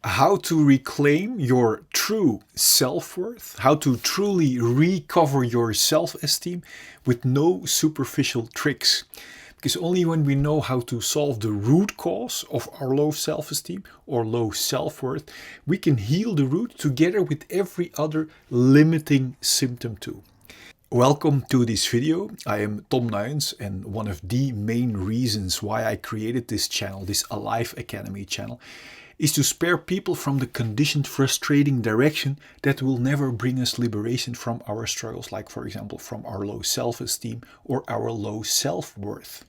how to reclaim your true self-worth, how to truly recover your self-esteem with no superficial tricks. Because only when we know how to solve the root cause of our low self-esteem or low self-worth, we can heal the root together with every other limiting symptom too. Welcome to this video. I am Tom Nuyens, and one of the main reasons why I created this channel, this Alive Academy channel, is to spare people from the conditioned, frustrating direction that will never bring us liberation from our struggles, like for example from our low self-esteem or our low self-worth.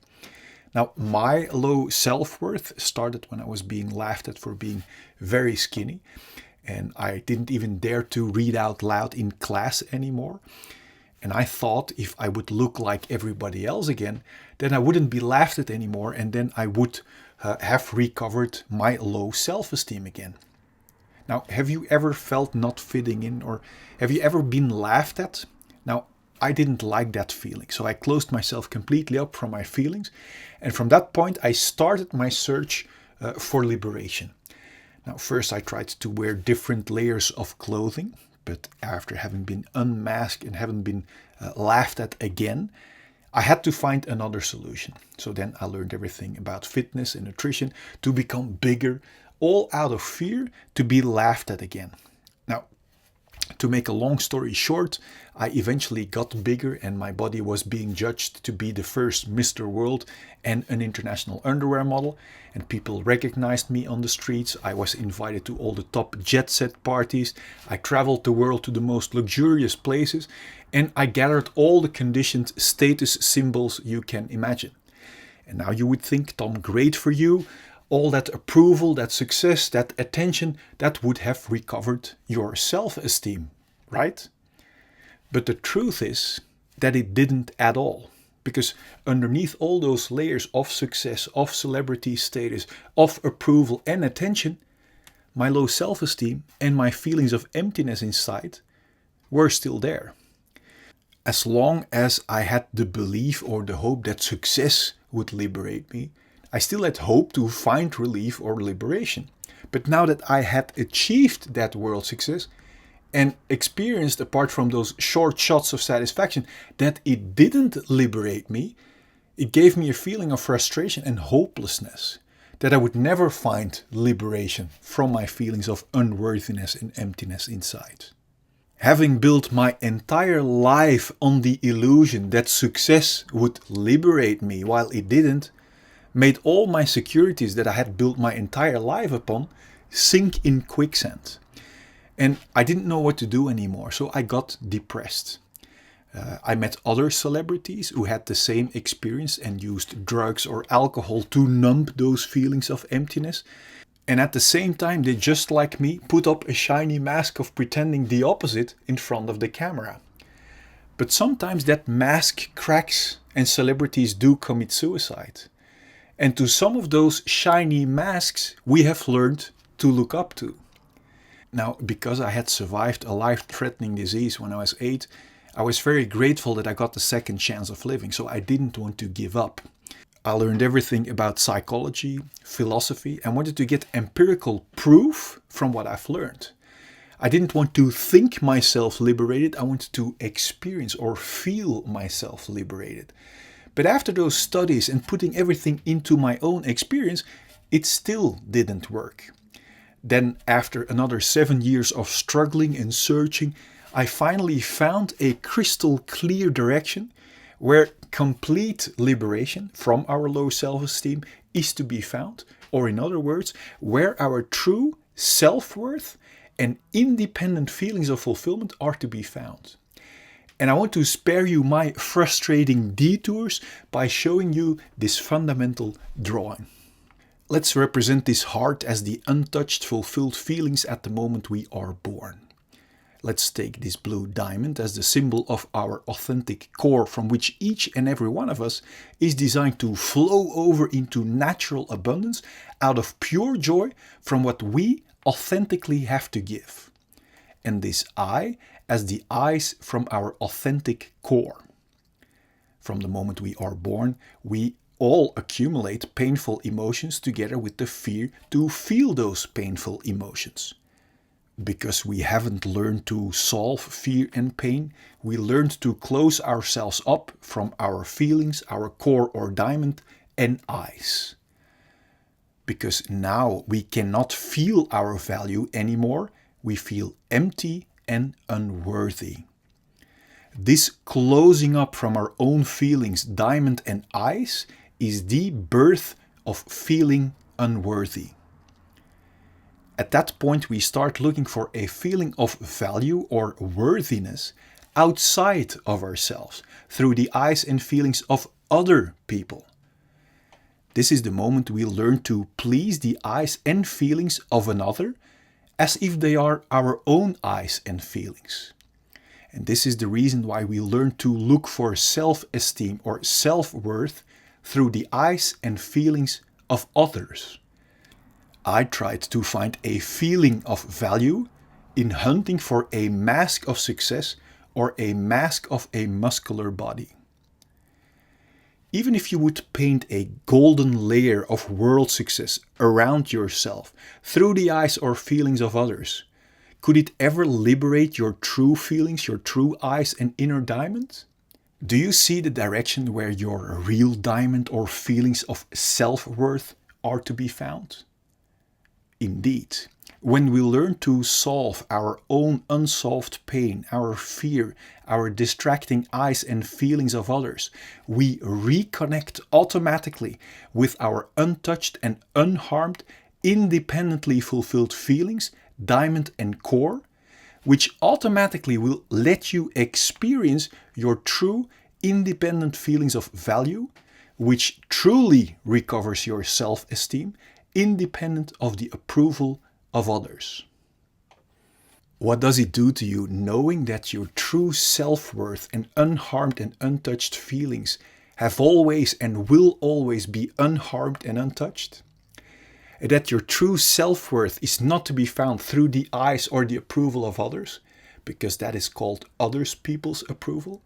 Now, my low self-worth started when I was being laughed at for being very skinny, and I didn't even dare to read out loud in class anymore. And I thought if I would look like everybody else again, then I wouldn't be laughed at anymore, and then I would have recovered my low self-esteem again. Now, have you ever felt not fitting in, or have you ever been laughed at? Now, I didn't like that feeling, so I closed myself completely up from my feelings, and from that point I started my search for liberation. Now, first I tried to wear different layers of clothing, but after having been unmasked and having been laughed at again, I had to find another solution. So then I learned everything about fitness and nutrition to become bigger, all out of fear to be laughed at again. Now, to make a long story short, I eventually got bigger and my body was being judged to be the first Mr. World and an international underwear model, and people recognized me on the streets. I was invited to all the top jet set parties. I traveled the world to the most luxurious places, and I gathered all the conditioned status symbols you can imagine. And now you would think, Tom, great for you. All that approval, that success, that attention, that would have recovered your self-esteem, right? But the truth is that it didn't at all. Because underneath all those layers of success, of celebrity status, of approval and attention, my low self-esteem and my feelings of emptiness inside were still there. As long as I had the belief or the hope that success would liberate me, I still had hope to find relief or liberation. But now that I had achieved that world success and experienced, apart from those short shots of satisfaction, that it didn't liberate me, it gave me a feeling of frustration and hopelessness, that I would never find liberation from my feelings of unworthiness and emptiness inside. Having built my entire life on the illusion that success would liberate me while it didn't, made all my securities that I had built my entire life upon sink in quicksand. And I didn't know what to do anymore, so I got depressed. I met other celebrities who had the same experience and used drugs or alcohol to numb those feelings of emptiness. And at the same time, they, just like me, put up a shiny mask of pretending the opposite in front of the camera. But sometimes that mask cracks and celebrities do commit suicide. And to some of those shiny masks, we have learned to look up to. Now, because I had survived a life-threatening disease when I was 8, I was very grateful that I got the second chance of living, so I didn't want to give up. I learned everything about psychology, philosophy, and wanted to get empirical proof from what I've learned. I didn't want to think myself liberated, I wanted to experience or feel myself liberated. But after those studies and putting everything into my own experience, it still didn't work. Then, after another 7 years of struggling and searching, I finally found a crystal clear direction where complete liberation from our low self-esteem is to be found, or in other words, where our true self-worth and independent feelings of fulfillment are to be found. And I want to spare you my frustrating detours by showing you this fundamental drawing. Let's represent this heart as the untouched, fulfilled feelings at the moment we are born. Let's take this blue diamond as the symbol of our authentic core, from which each and every one of us is designed to flow over into natural abundance out of pure joy from what we authentically have to give. And this I as the eyes from our authentic core. From the moment we are born, we all accumulate painful emotions together with the fear to feel those painful emotions. Because we haven't learned to solve fear and pain, we learned to close ourselves up from our feelings, our core or diamond, and eyes. Because now we cannot feel our value anymore, we feel empty and unworthy. This closing up from our own feelings, diamond and eyes, is the birth of feeling unworthy. At that point, we start looking for a feeling of value or worthiness outside of ourselves, through the eyes and feelings of other people. This is the moment we learn to please the eyes and feelings of another as if they are our own eyes and feelings. And this is the reason why we learn to look for self-esteem or self-worth through the eyes and feelings of others. I tried to find a feeling of value in hunting for a mask of success or a mask of a muscular body. Even if you would paint a golden layer of world success around yourself through the eyes or feelings of others, could it ever liberate your true feelings, your true eyes and inner diamond? Do you see the direction where your real diamond or feelings of self-worth are to be found? Indeed, when we learn to solve our own unsolved pain, our fear, our distracting eyes and feelings of others, we reconnect automatically with our untouched and unharmed, independently fulfilled feelings, diamond and core, which automatically will let you experience your true independent feelings of value, which truly recovers your self-esteem, independent of the approval of others. What does it do to you knowing that your true self-worth and unharmed and untouched feelings have always and will always be unharmed and untouched? And that your true self-worth is not to be found through the eyes or the approval of others, because that is called others people's approval.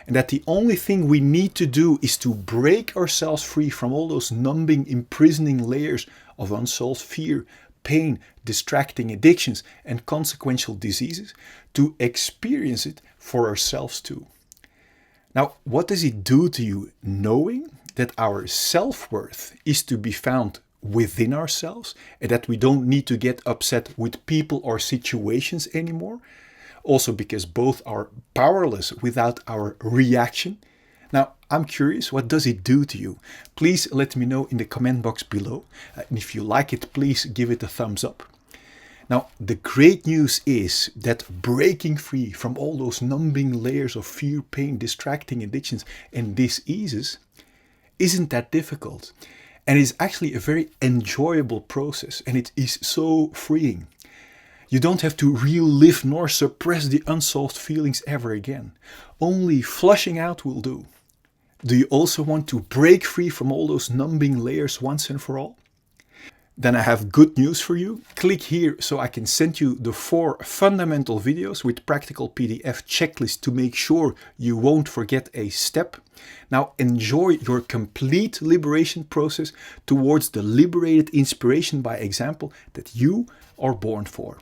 And that the only thing we need to do is to break ourselves free from all those numbing, imprisoning layers of unsolved fear, pain, distracting addictions, and consequential diseases to experience it for ourselves too. Now, what does it do to you knowing that our self-worth is to be found within ourselves and that we don't need to get upset with people or situations anymore? Also because both are powerless without our reaction. Now, I'm curious, what does it do to you? Please let me know in the comment box below. And if you like it, please give it a thumbs up. Now, the great news is that breaking free from all those numbing layers of fear, pain, distracting addictions and diseases isn't that difficult. And it's actually a very enjoyable process, and it is so freeing. You don't have to relive nor suppress the unsolved feelings ever again. Only flushing out will do. Do you also want to break free from all those numbing layers once and for all? Then I have good news for you. Click here so I can send you the 4 fundamental videos with practical PDF checklist to make sure you won't forget a step. Now enjoy your complete liberation process towards the liberated inspiration by example that you are born for.